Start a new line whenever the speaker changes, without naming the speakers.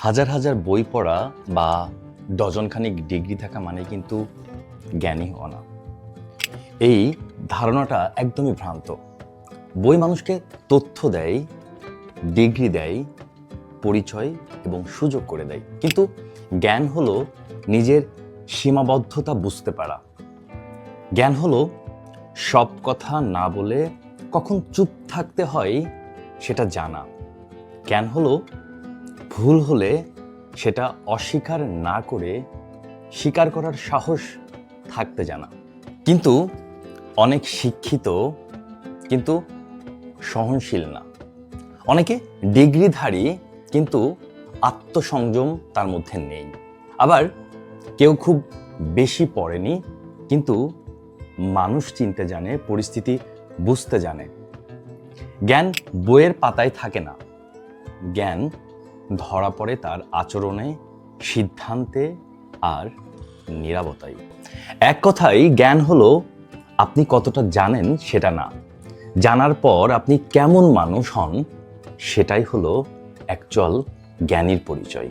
হাজার হাজার বই পড়া বা ডজনখানিক ডিগ্রি থাকা মানে কিন্তু জ্ঞানী হওয়া না। এই ধারণাটা একদমই ভ্রান্ত। বই মানুষকে তথ্য দেয়, ডিগ্রি দেয়, পরিচয় এবং সুযোগ করে দেয়, কিন্তু জ্ঞান হলো নিজের সীমাবদ্ধতা বুঝতে পারা। জ্ঞান হলো সব কথা না বলে কখন চুপ থাকতে হয় সেটা জানা। জ্ঞান হলো ভুল হলে সেটা অস্বীকার না করে স্বীকার করার সাহস থাকতে জানা। কিন্তু অনেক শিক্ষিত কিন্তু সহনশীল না। অনেকে ডিগ্রিধারী কিন্তু আত্মসংযম তার মধ্যে নেই। আবার কেউ খুব বেশি পড়েনি কিন্তু মানুষ চিনতে জানে, পরিস্থিতি বুঝতে জানে। জ্ঞান বইয়ের পাতায় থাকে না, জ্ঞান ধরা পড়ে তার আচরণে, সিদ্ধান্তে আর নীরবতায়। এক কথায় জ্ঞান হলো আপনি কতটা জানেন সেটা না, জানার পর আপনি কেমন মানুষ হন সেটাই হলো অ্যাকচুয়াল জ্ঞানীর পরিচয়।